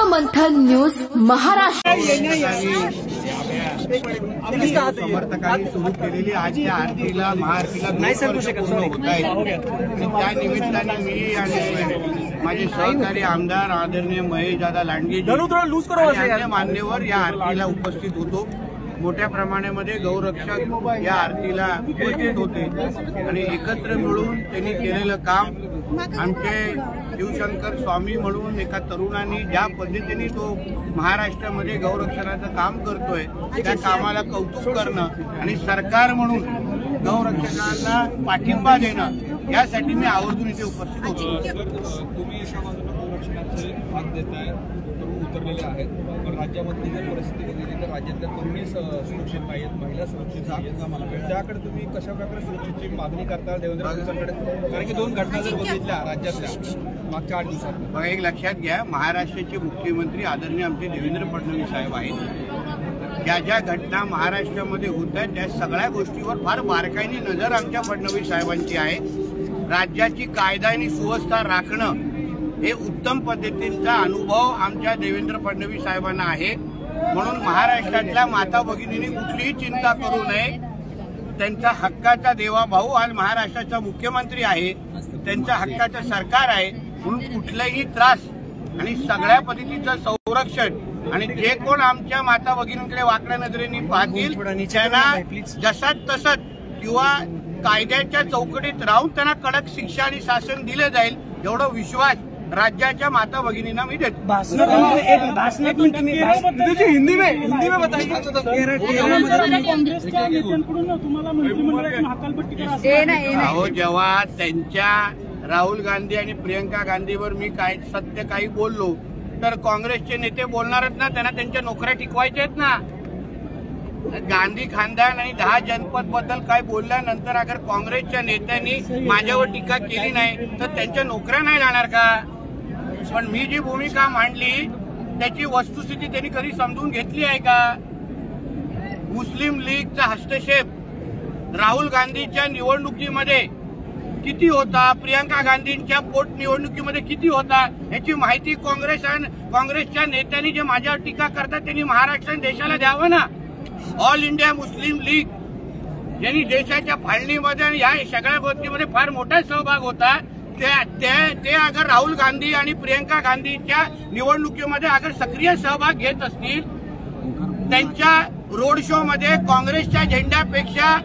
मंथन news Maharashtra समर्थकांनी सुरू केलेली आजच्या आरतीला महाआरतीला नाही सांगू शकत होत आहे। त्या निमित्ताने मी आणि माझे सहकारी आमदार आदरणीय महेश दादा लांडगे यांचे मान्यवर या आरतीला उपस्थित होतो। मोठ्या प्रमाणामध्ये गौरक्षक या आरतीला उपस्थित होते आणि एकत्र मिळून त्यांनी केलेलं काम आमचे शिवशंकर स्वामी म्हणून एका तरुणांनी ज्या पद्धतीने तो महाराष्ट्रामध्ये गौरक्षणाचं काम करतोय त्या कामाला कौतुक करणं आणि सरकार म्हणून गौरक्षकांना पाठिंबा देणं यासाठी मी आवर्जून इथे उपस्थित होतो। तुम्ही एका बाजूला गौरक्षणाचे भाग देताय, तरुण उतरलेले आहेत, पण राज्यामधली जर परिस्थिती बघितली तर राज्यातल्या तरुणी सुरक्षित नाहीत, महिला सुरक्षित नाहीत, त्याकडे तुम्ही कशा प्रकारे सुरक्षेची मागणी करता देवेंद्र फडणवीसांकडे? कारण की दोन घटना जर बघितल्या राज्यातल्या मागच्या 8 दिवसात, बघा एक लक्षात घ्या, महाराष्ट्राचे मुख्यमंत्री आदरणीय आमचे देवेंद्र फडणवीस साहेब आहेत। ज्या ज्या घटना महाराष्ट्रामध्ये होत आहेत त्या सगळ्या गोष्टीवर फार बारकाईने नजर आमच्या फडणवीस साहेबांची आहे। राज्याची कायदा आणि सुव्यवस्था राखणं हे उत्तम पद्धतीचा अनुभव आमच्या देवेंद्र फडणवीस साहेबांना आहे। म्हणून महाराष्ट्रातल्या माता भगिनींनी कुठलीही चिंता करू नये। त्यांचा हक्काचा देवा भाऊ आज महाराष्ट्राचा मुख्यमंत्री आहे, त्यांच्या हक्काचं सरकार आहे, म्हणून कुठलाही त्रास आणि सगळ्या पद्धतीचं संरक्षण आणि जे कोण आमच्या माता भगिनींकडे वाकड्या नजरेने पाहतील त्यांना जसाच तसंच किंवा कायद्याच्या चौकटीत राहून त्यांना कडक शिक्षा आणि शासन दिले जाईल एवढा विश्वास राज्याच्या माता भगिनींना मी देतो। हिंदी में बताइए। अहो जेव्हा त्यांच्या राहुल गांधी आणि प्रियंका गांधीवर मी काय सत्य काही बोललो तर काँग्रेसचे नेते बोलणारच ना, त्यांना त्यांच्या नोकऱ्या टिकवायच्या आहेत ना। गांधी खानदान आणि 10 जनपद बद्दल काय बोलल्यानंतर अगर काँग्रेसच्या नेत्यांनी माझ्यावर टीका केली नाही तर त्यांच्या नोकऱ्या नाही जाणार का? पण मी जी भूमिका मांडली त्याची वस्तुस्थिती त्यांनी कधी समजून घेतली आहे का? मुस्लिम लीगचा हस्तक्षेप राहुल गांधीच्या निवडणुकीमध्ये किती होता, प्रियंका गांधींच्या पोटनिवडणुकीमध्ये किती होता याची माहिती काँग्रेसच्या नेत्यांनी जे माझ्यावर टीका करतात त्यांनी महाराष्ट्र देशाला द्यावं ना। ऑल इंडिया मुस्लिम लीग यांनी देशाच्या फाळणीमध्ये आणि या सगळ्या गोष्टीमध्ये फार मोठा सहभाग होता। ते अगर राहुल गांधी आणि प्रियंका गांधीच्या निवडणुकीमध्ये अगर सक्रिय सहभाग घेत असतील, त्यांच्या रोड शो मध्ये काँग्रेसच्या झेंड्यापेक्षा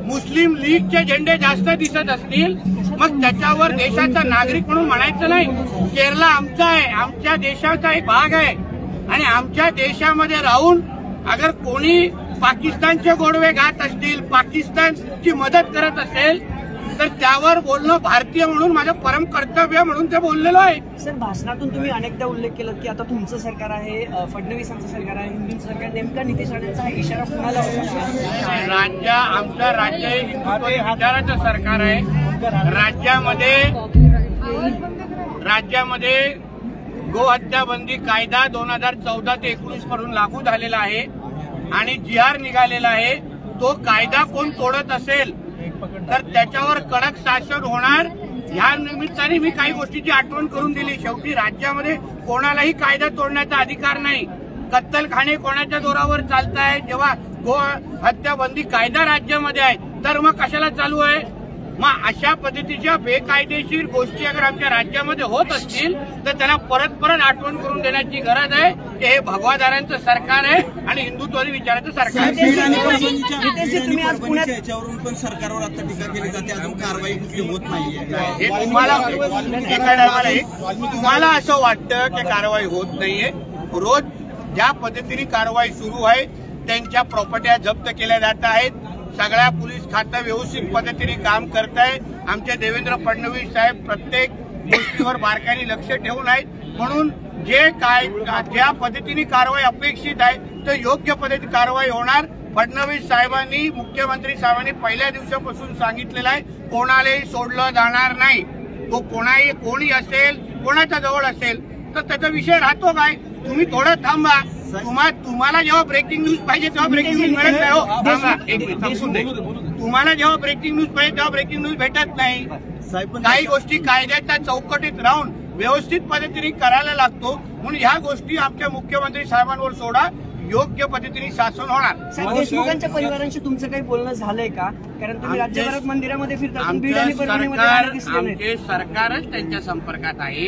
मुस्लिम लीगचे झेंडे जास्त दिसत असतील, मग त्याच्यावर देशाचा नागरिक म्हणून म्हणायचं नाही। केरला आमचा आहे, आमच्या देशाचा एक भाग आहे आणि आमच्या देशामध्ये राहून अगर कोणी पाकिस्तानचे गोडवे घात असतील, पाकिस्तानची मदत करत असेल तर त्यावर बोलणं भारतीय म्हणून माझं परम कर्तव्य म्हणून ते बोललेलो आहे। सर, भाषणातून तुम्ही अनेकदा उल्लेख केला की आता तुमचं सरकार आहे, फडणवीसांचं सरकार आहे, हिंदू सरकार, नेमका नितेश राणेंचा हा इशारा कुणाला होता? आमचं राज्य हे हिंदुत्व विचाराचं सरकार आहे। राज्यामध्ये गोहत्या बंदी कायदा 2014 ते 19 पासून लागू झालेला आहे आणि GR निघालेला आहे। तो कायदा कोण तोडत असेल तर त्याच्यावर कडक शासन होणार। या निमित्ताने मी काही गोष्टीची आठवण करून दिली। शेवटी राज्यामध्ये कोणालाही कायदा तोडण्याचा अधिकार नाही। कत्तलखाने कोणाच्या जोरावर चालताय? जेव्हा गो हत्या बंदी कायदा राज्यामध्ये आहे तर मग कशाला चालू आहे? मग अशा पद्धतीच्या बेकायदेशीर गोष्टी अगर आमच्या राज्यामध्ये होत असतील तर त्यांना परत परत आठवण करून देण्याची गरज आहे की हे भगवादारांचं सरकार आहे आणि हिंदुत्ववादी विचाराचं सरकार आहे। याच्यावरून पण सरकारवर आता टीका केली जाते, अजून कारवाई कुठली होत नाहीये। हे तुम्हाला असं वाटतं की कारवाई होत नाहीये? रोज ज्या पद्धतीने कारवाई सुरू आहे, त्यांच्या प्रॉपर्ट्या जप्त केल्या जात आहेत, सगळ्या पोलीस खातं व्यवस्थित पद्धतीने काम करत आहे। आमचे देवेंद्र फडणवीस साहेब प्रत्येक गोष्टीवर बारकाईने लक्ष ठेवून आहेत, म्हणून ज्या पद्धतीने कारवाई अपेक्षित आहे तर योग्य पद्धतीने कारवाई होणार। फडणवीस साहेबांनी, मुख्यमंत्री साहेबांनी पहिल्या दिवसापासून सांगितलेलं आहे कोणालाही सोडलं जाणार नाही. तो कोणी असेल, कोणाच्या जवळ असेल तर त्याचा विषय राहतो काय. तुम्ही थोडं थांबा. तुम्हाला जेव्हा ब्रेकिंग न्यूज पाहिजे तेव्हा ब्रेकिंग न्यूज मिळत नाही. हो थांबा एक मिनिट, समजून दे. तुम्हाला जेव्हा ब्रेकिंग न्यूज पाहिजे तेव्हा ब्रेकिंग न्यूज भेटत नाही. काही गोष्टी कायद्याच्या चौकटीत राहून व्यवस्थित पद्धतीने करायला लागतो. म्हणून ह्या गोष्टी आमच्या मुख्यमंत्री साहेबांवर सोडा, योग्य पद्धतीने शासन होणार. देशमुखांच्या परिवारांशी तुमचं काही बोलणं झालंय का? कारण तुम्ही राज्यभरात मंदिरामध्ये फिरता, बीड आणि परभणीमध्ये दिसले नाही. आमचे सरकारच त्यांच्या संपर्कात आहे.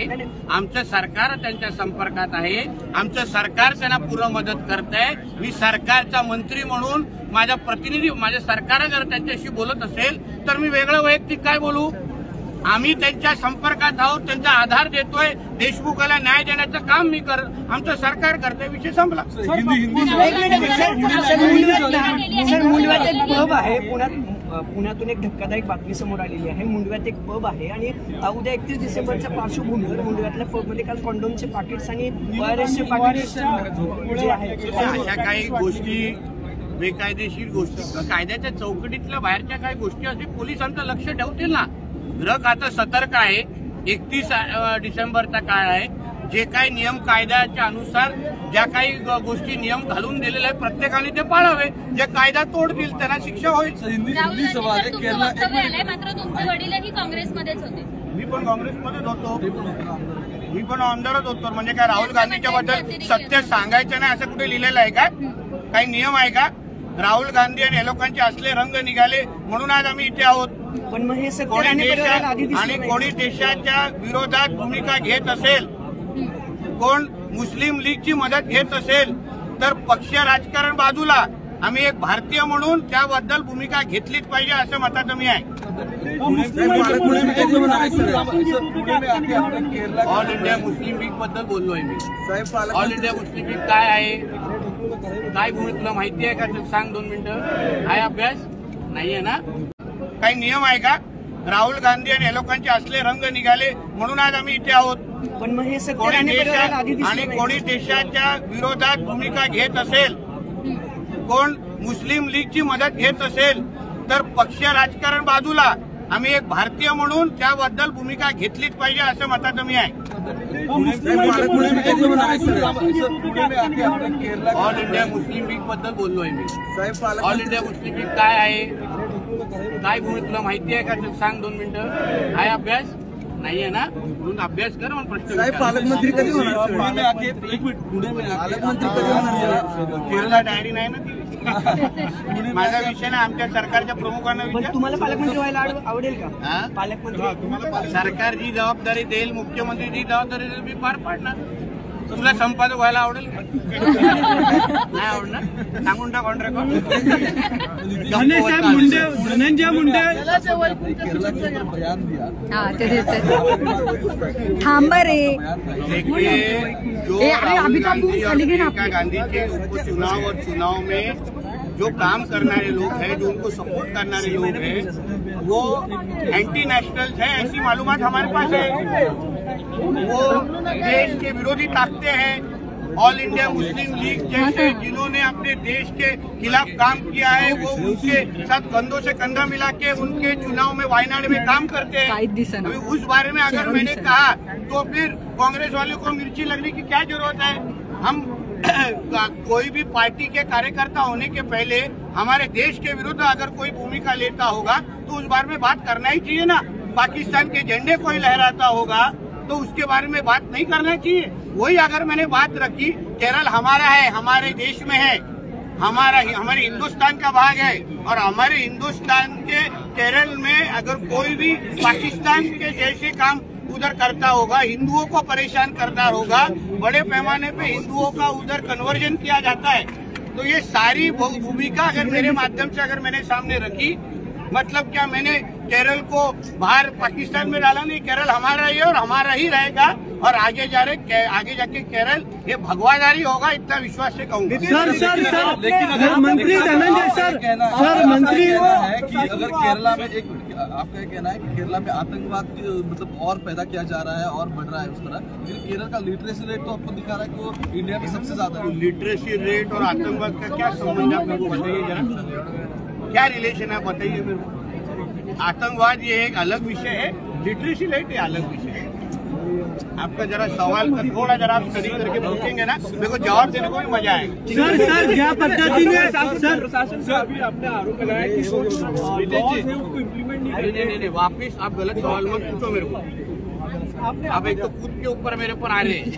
आमचं सरकार त्यांच्या संपर्कात आहे. आमचं सरकार त्यांना पूर्ण मदत करत आहे. मी सरकारचा मंत्री म्हणून माझ्या सरकार जर त्यांच्याशी बोलत असेल तर मी वेगळं वैयक्तिक काय बोलू. आम्ही त्यांच्या संपर्कात आहोत, त्यांचा आधार देतोय. देशमुखाला न्याय देण्याचं काम आमचं सरकार करतोय. विषय संपला. मुंडव्यात एक पब आहे पुण्यातून एक धक्कादायक बातमी समोर आलेली आहे. मुंडव्यात एक पब आहे आणि उद्या 31 डिसेंबरच्या पार्श्वभूमीवर मुंडव्यातल्या पबमध्ये काल कॉन्डोमचे पाकिट्स आणि ORSचे पाकिट्स जे आहेत, अशा काही गोष्टी बेकायदेशीर गोष्टी कायद्याच्या चौकटीतल्या बाहेरच्या काही गोष्टी असतील पोलिसांचं लक्ष ठेवतील ना. ग्रह आता सतर्क आहे. 31 डिसेंबरचा काळ आहे. जे काही नियम कायद्याच्या अनुसार ज्या काही गोष्टी नियम घालून दिलेले आहेत प्रत्येकाने ते पाळावे. जे कायदा तोडतील त्यांना शिक्षा होईल. मात्र तुमचे वडीलही काँग्रेसमध्येच होते. मी पण काँग्रेसमध्येच होतो. मी पण आमदारच होतो. म्हणजे काय राहुल गांधीच्या बद्दल सत्य सांगायचं नाही असं कुठे लिहिलेलं आहे का? काही नियम आहे का? राहुल गांधी आणि या लोकांचे असले रंग निघाले म्हणून आज आम्ही इथे आहोत. पण मग हे कोणी देशाच्या विरोधात भूमिका घेत असेल, कोण मुस्लिम लीगची मदत घेत असेल तर पक्ष राजकारण बाजूला. आम्ही एक भारतीय म्हणून त्याबद्दल भूमिका घेतलीच पाहिजे असं मताचं मी आहे. ऑल इंडिया मुस्लिम लीग बद्दल बोललोय मी. ऑल इंडिया मुस्लिम लीग काय आहे, काय भूमिका तुला माहिती आहे का? सांग 2 मिनिटं. आहे अभ्यास नाहीये ना? काही नियम आहे का? राहुल गांधी आणि या लोकांचे असले रंग निघाले म्हणून आज आम्ही इथे आहोत. पण मग हे कोणी देशाच्या विरोधात भूमिका घेत असेल, कोण मुस्लिम लीगची मदत घेत असेल तर पक्ष राजकारण बाजूला. आम्ही एक भारतीय म्हणून त्याबद्दल भूमिका घेतलीच पाहिजे असं मताचं मी आहे. ऑल इंडिया मुस्लिम लीग बद्दल बोललोय मी. ऑल इंडिया मुस्लिम लीग काय आहे, काय भूमिका तुला माहिती आहे का? सांग 2 मिनिटं. आहे अभ्यास नाहीये ना? म्हणून अभ्यास कर. म्हणून प्रश्न पालकमंत्री कधी होणार? केरळला डायरी नाही ना ती. माझा विषय ना आमच्या सरकारच्या प्रमुखांना विचार. तुम्हाला पालकमंत्री व्हायला आवडेल का? पालकमंत्री सरकार जी जबाबदारी देईल, मुख्यमंत्री जी जबाबदारी देईल मी पार पाडणार. तुला संपादक व्हायला आवडेल का? नाही आवडणार. सांगून टाक ऑन रेकॉर्ड. धनंजय मुंडे थांबा रे. गांधी के उपचुनाव और चुनाव में जो काम करने लोग हैं, जो उनको सपोर्ट करने लोग हैं, वो एंटी नेशनल्स हैं ऐसी मालूमात हमारे पास है. वो देश के विरोधी ताकतें हैं. ऑल इंडिया मुस्लिम लीग जैसे जिन्होंने अपने देश के खिलाफ काम किया है वो उनके साथ कंधों से कंधा मिला के उनके चुनाव में वायनाड में काम करते हैं. अभी उस बारे में अगर मैंने कहा तो फिर कांग्रेस वालों को मिर्ची लगने की क्या जरूरत है? हम कोई भी पार्टी के कार्यकर्ता होने के पहले हमारे देश के विरुद्ध अगर कोई भूमिका लेता होगा तो उस बारे में बात करना ही चाहिए ना. पाकिस्तान के झंडे कोई लहराता होगा तो उसके बारे में बात नहीं करना चाहिए. वही अगर मैंने बात रखी, केरल हमारा है, हमारे देश में है, हमारे हिंदुस्तान का भाग है और हमारे हिंदुस्तान के केरल में अगर कोई भी पाकिस्तान के जैसे काम उधर करता होगा, हिंदुओं को परेशान करता होगा, बड़े पैमाने पे हिंदुओं का उधर कन्वर्जन किया जाता है, तो ये सारी भूमिका अगर मेरे माध्यम से अगर मैंने सामने रखी, मतलब क्या मैंने केरल को बाहर पाकिस्तान में डाला नहीं. केरल हमारा ही है और हमारा ही रहेगा और आगे जाके केरल ये भगवादारी होगा, इतना विश्वास से कहूँगा. लेकिन मंत्री धनंजय सर मंत्री है कि अगर केरला में आपका कहना है कि केरला में आतंकवाद मतलब और पैदा किया जा रहा है और बढ़ रहा है उस तरह, लेकिन केरल का लिटरेसी रेट तो आपको दिखा रहा है कि वो इंडिया में सबसे ज्यादा है. लिटरेसी रेट और आतंकवाद का क्या संबंध है आप मेरे को बताइए जरा. क्या रिलेशन है बताइए मेरे को. आतंकवाद ये एक अलग विषय है, लिटरेसी रेट ये अलग विषय है। आपका जरा सवाल का थोड़ा जरा आप स्टडी करके पूछेंगे ना, मेरे को जवाब देने को भी मजा आएगा। सर ज्या पद्धतीने सर अभी आपने आरोप लगाया कि जो लॉज है उसको इम्प्लीमेंट नहीं, वापिस आप गलत सवाल मत पूछो मेरे को। आप एक तो खुद के ऊपर मेरे ऊपर आ रहे हैं।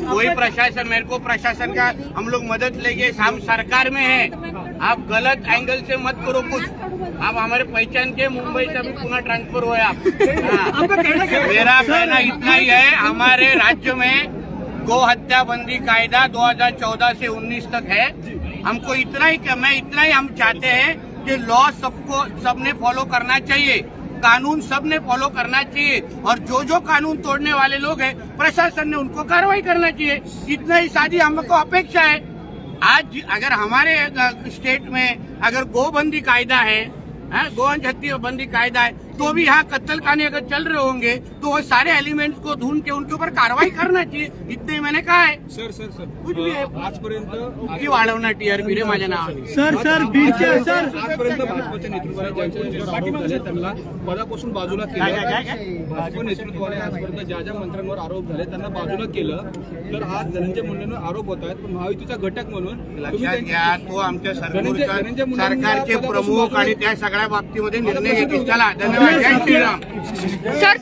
कोई प्रशासन, मेरे को प्रशासन का हम लोग मदद लेंगे, हम सरकार में है। आप गलत एंगल से मत करो कुछ। आप हमारे पहचान के मुंबई से अभी पुनः ट्रांसफर हुए आप। मेरा कहना इतना ही है, हमारे राज्य में गो हत्या बंदी कायदा 2014 से 19 तक है। हमको इतना ही हम चाहते हैं कि लॉ सबने फॉलो करना चाहिए, कानून सबने फॉलो करना चाहिए, और जो कानून तोड़ने वाले लोग हैं प्रशासन ने उनको कार्रवाई करना चाहिए। इतना ही सादी हमको अपेक्षा है। आज अगर हमारे स्टेट में अगर गोबंदी कायदा है, गोवंश हत्या बंदी कायदा है, तो भी यहाँ कत्ल खाने अगर चल रहे होंगे तो वो सारे एलिमेंट्स को ढूंढ के उनके ऊपर कार्रवाई करना चाहिए। इतने ही मैंने कहा है। सर कुछ भी है आजपर्यंत किती वाढवणार टीआरपी रे माझ्या नावाने। सर बीडचे सर आजपर्यंत भाजपच्या नेतृत्वाने ज्यांच्यावर आरोप झाले त्यांना पदापासून बाजूला केलं। भाजप नेतृत्वाने आजपर्यंत ज्या मंत्र्यांवर आरोप झाले त्यांना बाजूला केलं, तर आज धनंजय मुंडेंवर आरोप होत आहेत। पण महायुतीचा घटक म्हणून लक्षात घ्या, तो आमच्या सरकारचे प्रमुख आणि त्या सगळ्या बाबतीमध्ये निर्णय घेतील। चला, धन्यवाद, जय श्रीराम। सर